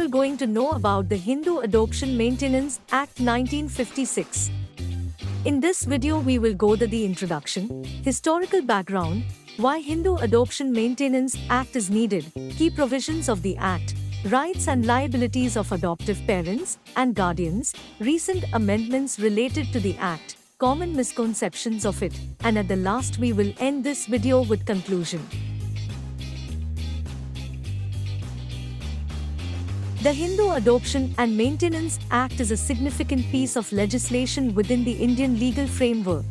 will going to know about the Hindu Adoption Maintenance Act 1956. In this video we will go to the introduction, historical background, why Hindu Adoption Maintenance Act is needed, key provisions of the Act, rights and liabilities of adoptive parents and guardians, recent amendments related to the Act, common misconceptions of it, and at the last we will end this video with conclusion. The Hindu Adoption and Maintenance Act is a significant piece of legislation within the Indian legal framework.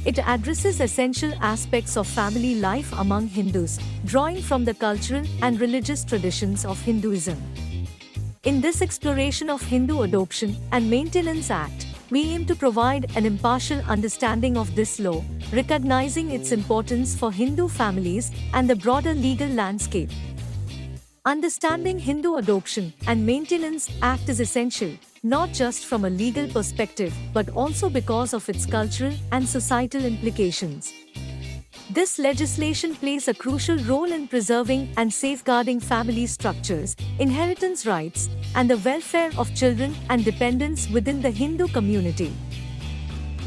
It addresses essential aspects of family life among Hindus, drawing from the cultural and religious traditions of Hinduism. In this exploration of Hindu Adoption and Maintenance Act, we aim to provide an impartial understanding of this law, recognizing its importance for Hindu families and the broader legal landscape. Understanding Hindu Adoption and Maintenance Act is essential, not just from a legal perspective, but also because of its cultural and societal implications. This legislation plays a crucial role in preserving and safeguarding family structures, inheritance rights, and the welfare of children and dependents within the Hindu community.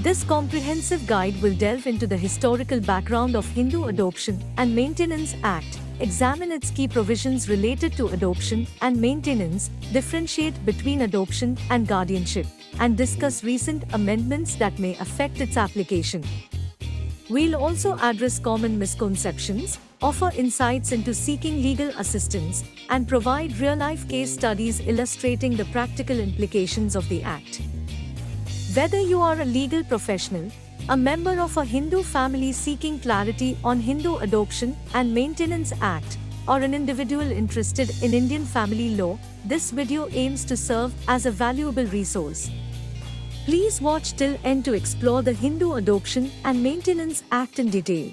This comprehensive guide will delve into the historical background of Hindu Adoption and Maintenance Act, examine its key provisions related to adoption and maintenance, differentiate between adoption and guardianship, and discuss recent amendments that may affect its application. We'll also address common misconceptions, offer insights into seeking legal assistance, and provide real-life case studies illustrating the practical implications of the Act. Whether you are a legal professional, a member of a Hindu family seeking clarity on Hindu Adoption and Maintenance Act, or an individual interested in Indian family law, this video aims to serve as a valuable resource. Please watch till end to explore the Hindu Adoption and Maintenance Act in detail.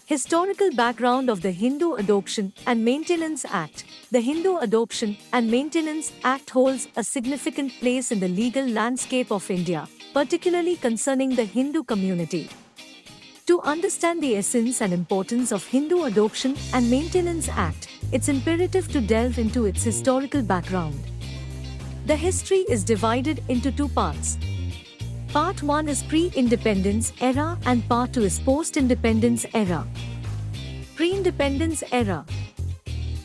Historical background of the Hindu Adoption and Maintenance Act. The Hindu Adoption and Maintenance Act holds a significant place in the legal landscape of India, particularly concerning the Hindu community. To understand the essence and importance of Hindu Adoption and Maintenance Act, it's imperative to delve into its historical background. The history is divided into two parts. Part 1 is pre-independence era and Part 2 is post-independence era. Pre-independence era.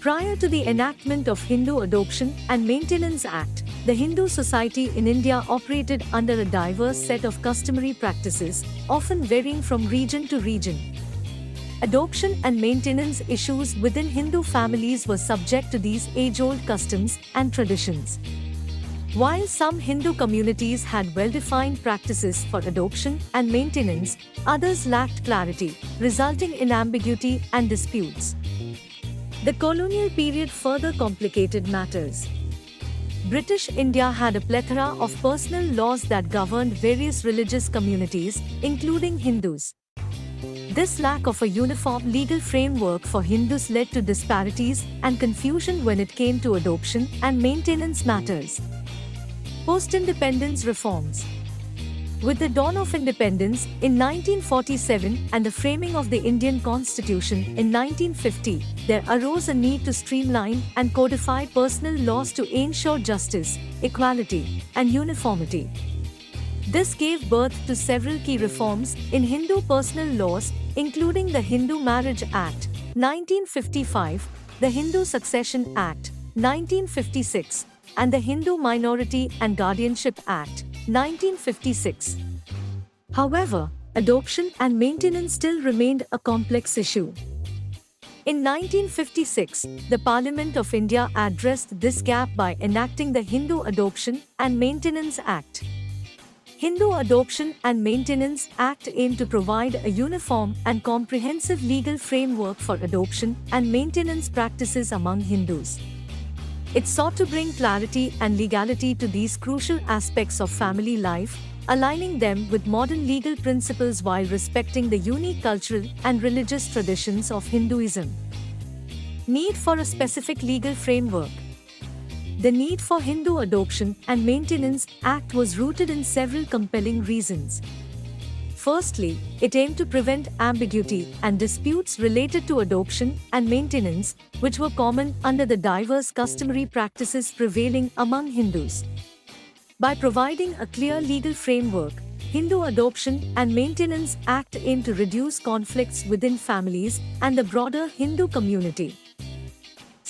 Prior to the enactment of Hindu Adoption and Maintenance Act, the Hindu society in India operated under a diverse set of customary practices, often varying from region to region. Adoption and maintenance issues within Hindu families were subject to these age-old customs and traditions. While some Hindu communities had well-defined practices for adoption and maintenance, others lacked clarity, resulting in ambiguity and disputes. The colonial period further complicated matters. British India had a plethora of personal laws that governed various religious communities, including Hindus. This lack of a uniform legal framework for Hindus led to disparities and confusion when it came to adoption and maintenance matters. Post-independence reforms. With the dawn of independence in 1947 and the framing of the Indian Constitution in 1950, there arose a need to streamline and codify personal laws to ensure justice, equality, and uniformity. This gave birth to several key reforms in Hindu personal laws, including the Hindu Marriage Act, 1955, the Hindu Succession Act, 1956, and the Hindu Minority and Guardianship Act, 1956. However, adoption and maintenance still remained a complex issue. In 1956, the Parliament of India addressed this gap by enacting the Hindu Adoption and Maintenance Act. Hindu Adoption and Maintenance Act aimed to provide a uniform and comprehensive legal framework for adoption and maintenance practices among Hindus. It sought to bring clarity and legality to these crucial aspects of family life, aligning them with modern legal principles while respecting the unique cultural and religious traditions of Hinduism. Need for a specific legal framework. The need for Hindu Adoption and Maintenance Act was rooted in several compelling reasons. Firstly, it aimed to prevent ambiguity and disputes related to adoption and maintenance, which were common under the diverse customary practices prevailing among Hindus. By providing a clear legal framework, Hindu Adoption and Maintenance Act aimed to reduce conflicts within families and the broader Hindu community.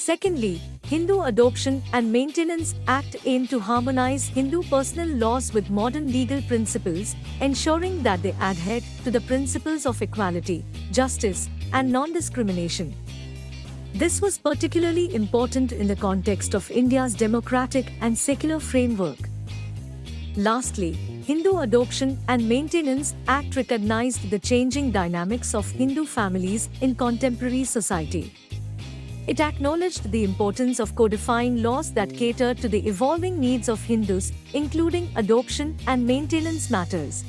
Secondly, Hindu Adoption and Maintenance Act aimed to harmonize Hindu personal laws with modern legal principles, ensuring that they adhered to the principles of equality, justice, and non-discrimination. This was particularly important in the context of India's democratic and secular framework. Lastly, Hindu Adoption and Maintenance Act recognized the changing dynamics of Hindu families in contemporary society. It acknowledged the importance of codifying laws that cater to the evolving needs of Hindus, including adoption and maintenance matters.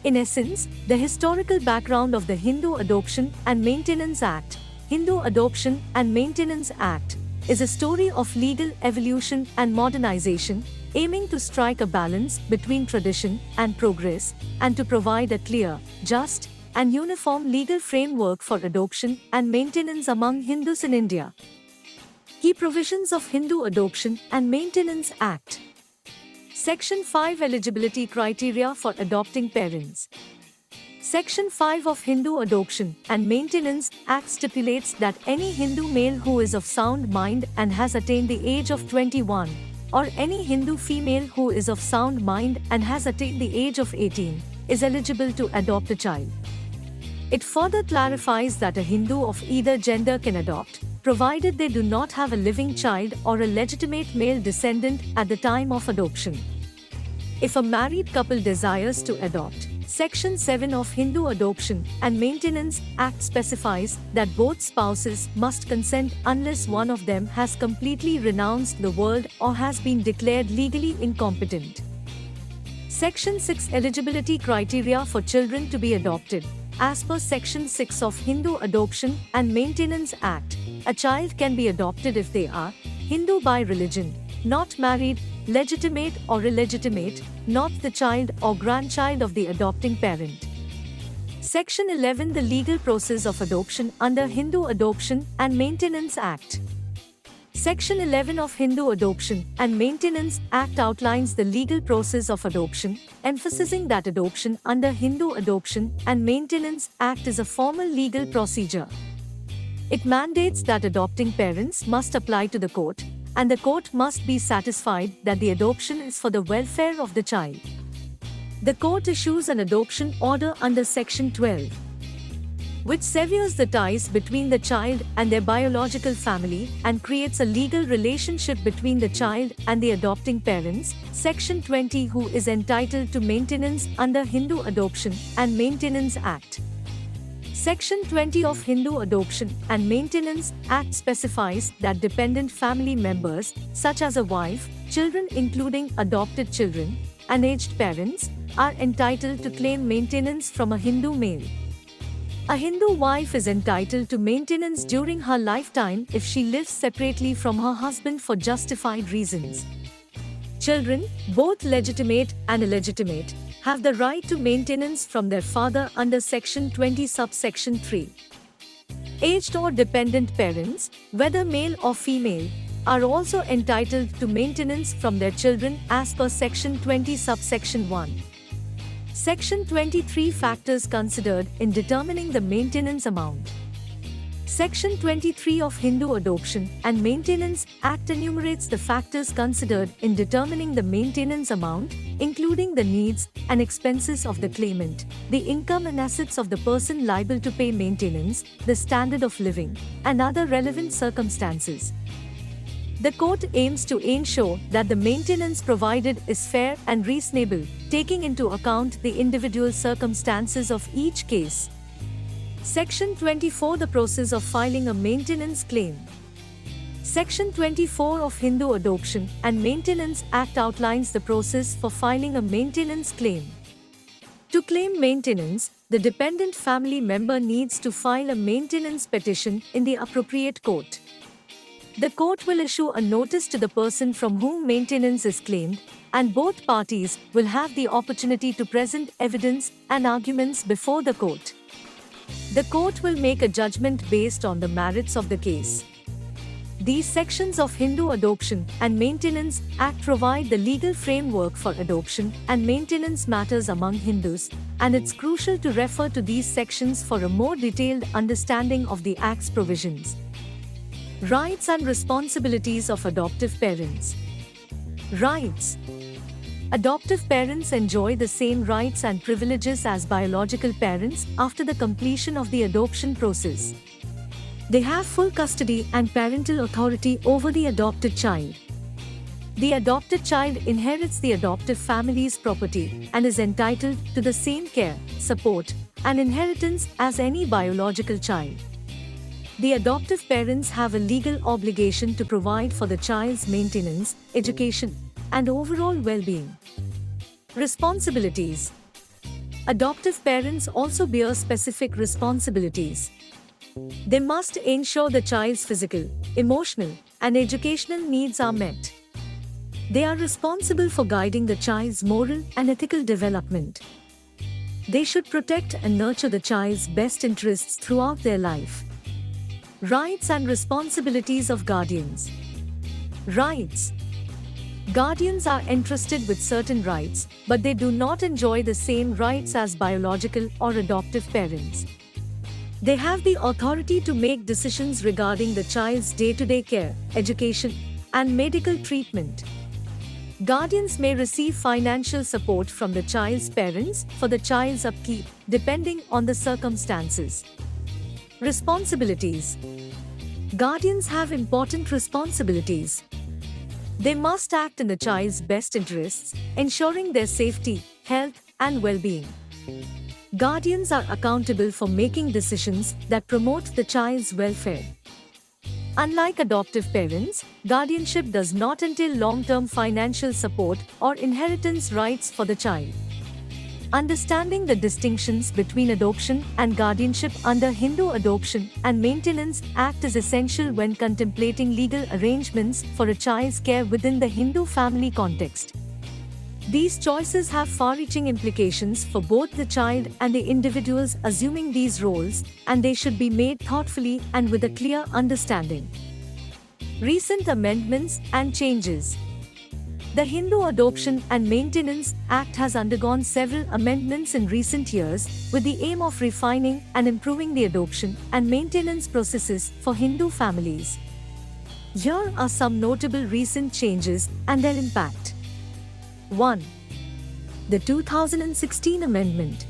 In essence, the historical background of the Hindu Adoption and Maintenance Act, Hindu Adoption and Maintenance Act, is a story of legal evolution and modernization, aiming to strike a balance between tradition and progress, and to provide a clear, just, and uniform legal framework for adoption and maintenance among Hindus in India. Key provisions of Hindu Adoption and Maintenance Act. Section 5 Eligibility Criteria for Adopting Parents. Section 5 of Hindu Adoption and Maintenance Act stipulates that any Hindu male who is of sound mind and has attained the age of 21, or any Hindu female who is of sound mind and has attained the age of 18, is eligible to adopt a child. It further clarifies that a Hindu of either gender can adopt, provided they do not have a living child or a legitimate male descendant at the time of adoption. If a married couple desires to adopt, Section 7 of Hindu Adoption and Maintenance Act specifies that both spouses must consent unless one of them has completely renounced the world or has been declared legally incompetent. Section 6 Eligibility Criteria for Children to be Adopted. As per Section 6 of Hindu Adoption and Maintenance Act, a child can be adopted if they are Hindu by religion, not married, legitimate or illegitimate, not the child or grandchild of the adopting parent. Section 11 The legal process of adoption under Hindu Adoption and Maintenance Act. Section 11 of Hindu Adoption and Maintenance Act outlines the legal process of adoption, emphasizing that adoption under Hindu Adoption and Maintenance Act is a formal legal procedure. It mandates that adopting parents must apply to the court, and the court must be satisfied that the adoption is for the welfare of the child. The court issues an adoption order under Section 12, which severs the ties between the child and their biological family and creates a legal relationship between the child and the adopting parents. Section 20 Who is entitled to maintenance under Hindu Adoption and Maintenance Act. Section 20 of Hindu Adoption and Maintenance Act specifies that dependent family members, such as a wife, children including adopted children, and aged parents, are entitled to claim maintenance from a Hindu male. A Hindu wife is entitled to maintenance during her lifetime if she lives separately from her husband for justified reasons. Children, both legitimate and illegitimate, have the right to maintenance from their father under Section 20 subsection 3. Aged or dependent parents, whether male or female, are also entitled to maintenance from their children as per Section 20 subsection 1. Section 23 Factors considered in determining the maintenance amount. Section 23 of Hindu Adoption and Maintenance Act enumerates the factors considered in determining the maintenance amount, including the needs and expenses of the claimant, the income and assets of the person liable to pay maintenance, the standard of living, and other relevant circumstances. The court aims to ensure that the maintenance provided is fair and reasonable, taking into account the individual circumstances of each case. Section 24 The process of filing a maintenance claim. Section 24 of Hindu Adoption and Maintenance Act outlines the process for filing a maintenance claim. To claim maintenance, the dependent family member needs to file a maintenance petition in the appropriate court. The court will issue a notice to the person from whom maintenance is claimed, and both parties will have the opportunity to present evidence and arguments before the court. The court will make a judgment based on the merits of the case. These sections of Hindu Adoption and Maintenance Act provide the legal framework for adoption and maintenance matters among Hindus, and it's crucial to refer to these sections for a more detailed understanding of the Act's provisions. Rights and responsibilities of adoptive parents. Rights. Adoptive parents enjoy the same rights and privileges as biological parents after the completion of the adoption process. They have full custody and parental authority over the adopted child. The adopted child inherits the adoptive family's property and is entitled to the same care, support, and inheritance as any biological child. The adoptive parents have a legal obligation to provide for the child's maintenance, education, and overall well-being. Responsibilities. Adoptive parents also bear specific responsibilities. They must ensure the child's physical, emotional, and educational needs are met. They are responsible for guiding the child's moral and ethical development. They should protect and nurture the child's best interests throughout their life. Rights and responsibilities of guardians. Rights. Guardians are entrusted with certain rights, but they do not enjoy the same rights as biological or adoptive parents. They have the authority to make decisions regarding the child's day-to-day care, education, and medical treatment. Guardians may receive financial support from the child's parents for the child's upkeep, depending on the circumstances. Responsibilities. Guardians have important responsibilities. They must act in the child's best interests, ensuring their safety, health, and well-being. Guardians are accountable for making decisions that promote the child's welfare. Unlike adoptive parents, guardianship does not entail long-term financial support or inheritance rights for the child. Understanding the distinctions between adoption and guardianship under Hindu Adoption and Maintenance Act is essential when contemplating legal arrangements for a child's care within the Hindu family context. These choices have far-reaching implications for both the child and the individuals assuming these roles, and they should be made thoughtfully and with a clear understanding. Recent amendments and changes. The Hindu Adoption and Maintenance Act has undergone several amendments in recent years with the aim of refining and improving the adoption and maintenance processes for Hindu families. Here are some notable recent changes and their impact. 1. The 2016 Amendment.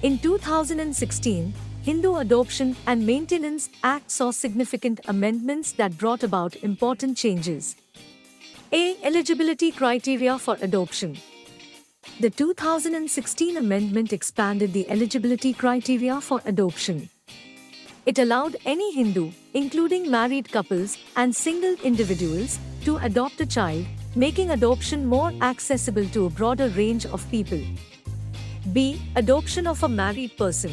In 2016, Hindu Adoption and Maintenance Act saw significant amendments that brought about important changes. A. Eligibility criteria for adoption. The 2016 amendment expanded the eligibility criteria for adoption. It allowed any Hindu, including married couples and single individuals, to adopt a child, making adoption more accessible to a broader range of people. B. Adoption of a married person.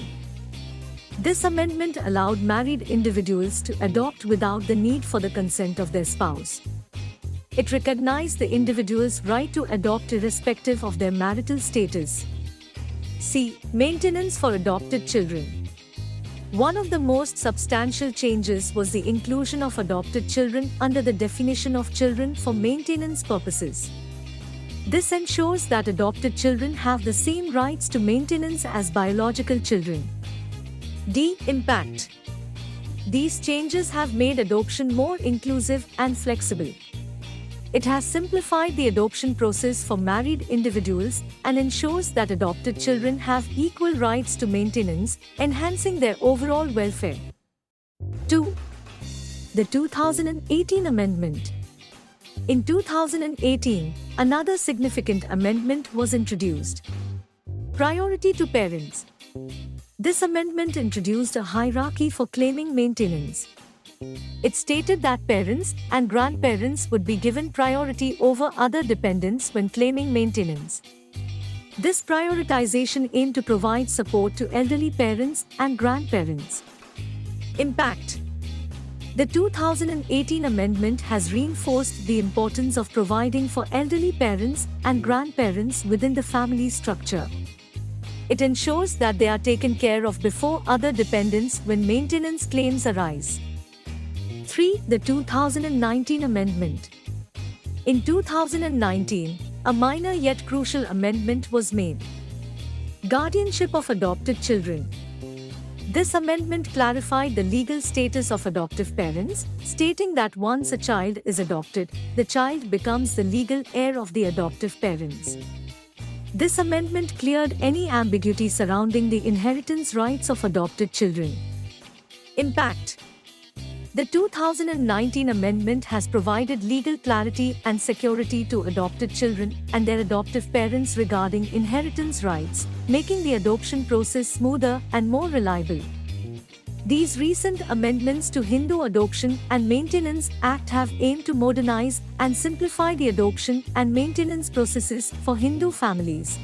This amendment allowed married individuals to adopt without the need for the consent of their spouse. It recognized the individual's right to adopt irrespective of their marital status. C. Maintenance for adopted children. One of the most substantial changes was the inclusion of adopted children under the definition of children for maintenance purposes. This ensures that adopted children have the same rights to maintenance as biological children. D. Impact. These changes have made adoption more inclusive and flexible. It has simplified the adoption process for married individuals and ensures that adopted children have equal rights to maintenance, enhancing their overall welfare. 2. The 2018 Amendment. In 2018, another significant amendment was introduced. Priority to parents. This amendment introduced a hierarchy for claiming maintenance. It stated that parents and grandparents would be given priority over other dependents when claiming maintenance. This prioritization aimed to provide support to elderly parents and grandparents. Impact. The 2018 amendment has reinforced the importance of providing for elderly parents and grandparents within the family structure. It ensures that they are taken care of before other dependents when maintenance claims arise. 3. The 2019 amendment. In 2019, a minor yet crucial amendment was made. Guardianship of adopted children. This amendment clarified the legal status of adoptive parents, stating that once a child is adopted, the child becomes the legal heir of the adoptive parents. This amendment cleared any ambiguity surrounding the inheritance rights of adopted children. Impact. The 2019 amendment has provided legal clarity and security to adopted children and their adoptive parents regarding inheritance rights, making the adoption process smoother and more reliable. These recent amendments to Hindu Adoption and Maintenance Act have aimed to modernize and simplify the adoption and maintenance processes for Hindu families.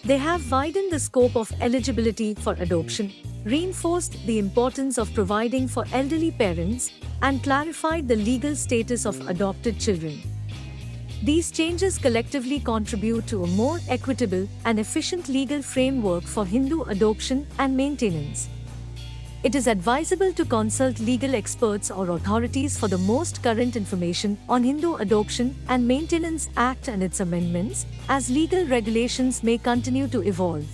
They have widened the scope of eligibility for adoption, reinforced the importance of providing for elderly parents, and clarified the legal status of adopted children. These changes collectively contribute to a more equitable and efficient legal framework for Hindu adoption and maintenance. It is advisable to consult legal experts or authorities for the most current information on Hindu Adoption and Maintenance Act and its amendments, as legal regulations may continue to evolve.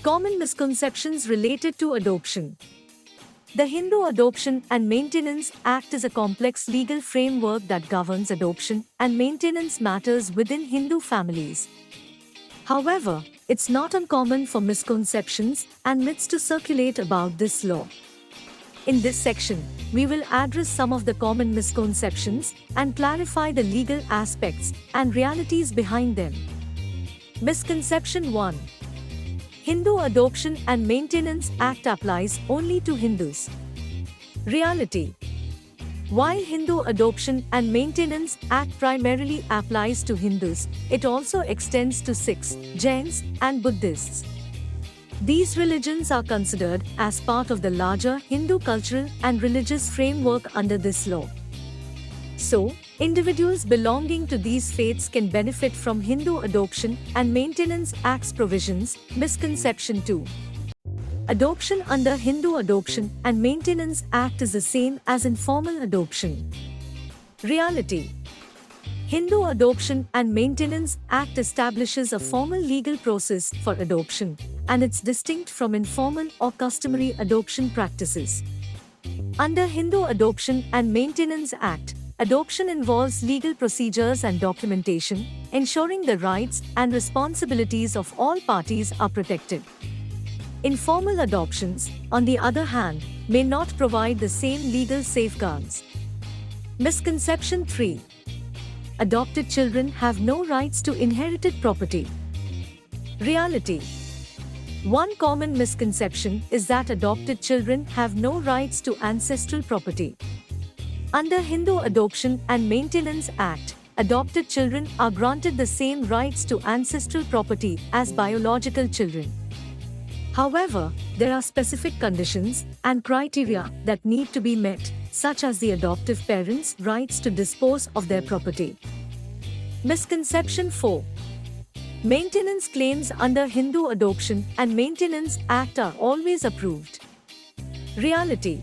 Common misconceptions related to adoption. The Hindu Adoption and Maintenance Act is a complex legal framework that governs adoption and maintenance matters within Hindu families. However, it's not uncommon for misconceptions and myths to circulate about this law. In this section, we will address some of the common misconceptions and clarify the legal aspects and realities behind them. Misconception 1. Hindu Adoption and Maintenance Act applies only to Hindus. Reality. While Hindu Adoption and Maintenance Act primarily applies to Hindus, it also extends to Sikhs, Jains, and Buddhists. These religions are considered as part of the larger Hindu cultural and religious framework under this law. So, individuals belonging to these faiths can benefit from Hindu Adoption and Maintenance Act's provisions. Misconception 2. Adoption under Hindu Adoption and Maintenance Act is the same as informal adoption. Reality. Hindu Adoption and Maintenance Act establishes a formal legal process for adoption, and it's distinct from informal or customary adoption practices. Under Hindu Adoption and Maintenance Act, adoption involves legal procedures and documentation, ensuring the rights and responsibilities of all parties are protected. Informal adoptions, on the other hand, may not provide the same legal safeguards. Misconception 3. Adopted children have no rights to inherited property. Reality. One common misconception is that adopted children have no rights to ancestral property. Under Hindu Adoption and Maintenance Act, adopted children are granted the same rights to ancestral property as biological children. However, there are specific conditions and criteria that need to be met, such as the adoptive parents' rights to dispose of their property. Misconception 4. Maintenance claims under Hindu Adoption and Maintenance Act are always approved. Reality.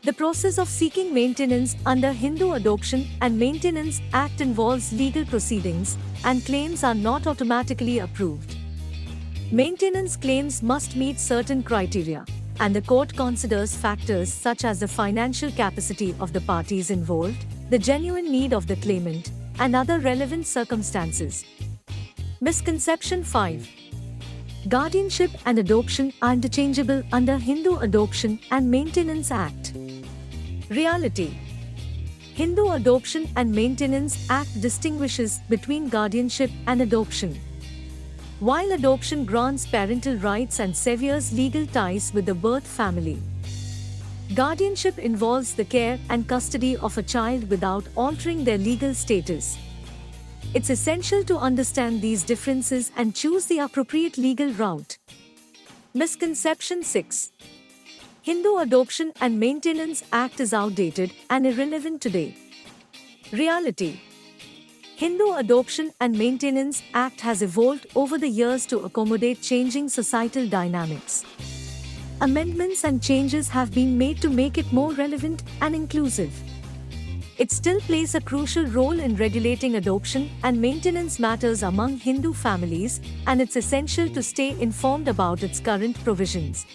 The process of seeking maintenance under Hindu Adoption and Maintenance Act involves legal proceedings, and claims are not automatically approved. Maintenance claims must meet certain criteria, and the court considers factors such as the financial capacity of the parties involved, the genuine need of the claimant, and other relevant circumstances. Misconception 5. Guardianship and adoption are interchangeable under Hindu Adoption and Maintenance Act. Reality. Hindu Adoption and Maintenance Act distinguishes between guardianship and adoption. While adoption grants parental rights and severs legal ties with the birth family, guardianship involves the care and custody of a child without altering their legal status. It's essential to understand these differences and choose the appropriate legal route. Misconception 6. Hindu Adoption and Maintenance Act is outdated and irrelevant today. Reality: Hindu Adoption and Maintenance Act has evolved over the years to accommodate changing societal dynamics. Amendments and changes have been made to make it more relevant and inclusive. It still plays a crucial role in regulating adoption and maintenance matters among Hindu families, and it's essential to stay informed about its current provisions.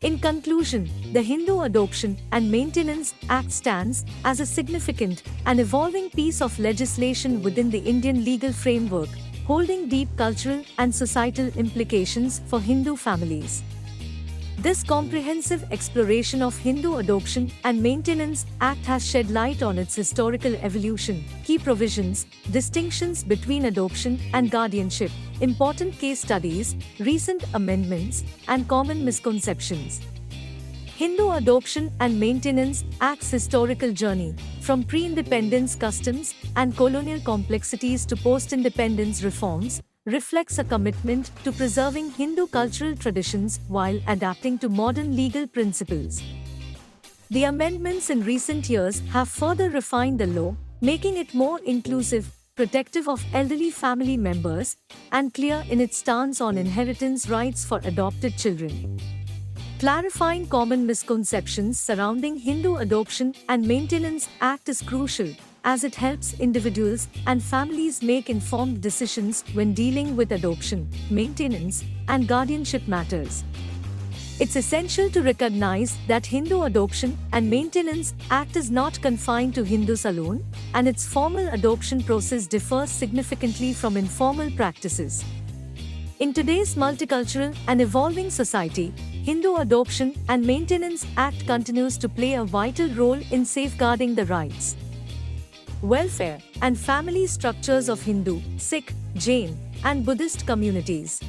In conclusion, the Hindu Adoption and Maintenance Act stands as a significant and evolving piece of legislation within the Indian legal framework, holding deep cultural and societal implications for Hindu families. This comprehensive exploration of Hindu Adoption and Maintenance Act has shed light on its historical evolution, key provisions, distinctions between adoption and guardianship, important case studies, recent amendments, and common misconceptions. Hindu Adoption and Maintenance Act's historical journey, from pre-independence customs and colonial complexities to post-independence reforms, reflects a commitment to preserving Hindu cultural traditions while adapting to modern legal principles. The amendments in recent years have further refined the law, making it more inclusive, protective of elderly family members, and clear in its stance on inheritance rights for adopted children. Clarifying common misconceptions surrounding Hindu Adoption and Maintenance Act is crucial, as it helps individuals and families make informed decisions when dealing with adoption, maintenance, and guardianship matters. It's essential to recognize that Hindu Adoption and Maintenance Act is not confined to Hindus alone, and its formal adoption process differs significantly from informal practices. In today's multicultural and evolving society, Hindu Adoption and Maintenance Act continues to play a vital role in safeguarding the rights, welfare, and family structures of Hindu, Sikh, Jain, and Buddhist communities.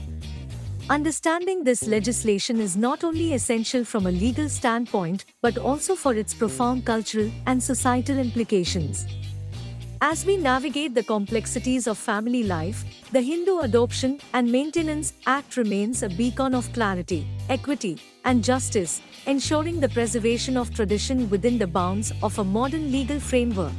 Understanding this legislation is not only essential from a legal standpoint but also for its profound cultural and societal implications. As we navigate the complexities of family life, the Hindu Adoption and Maintenance Act remains a beacon of clarity, equity, and justice, ensuring the preservation of tradition within the bounds of a modern legal framework.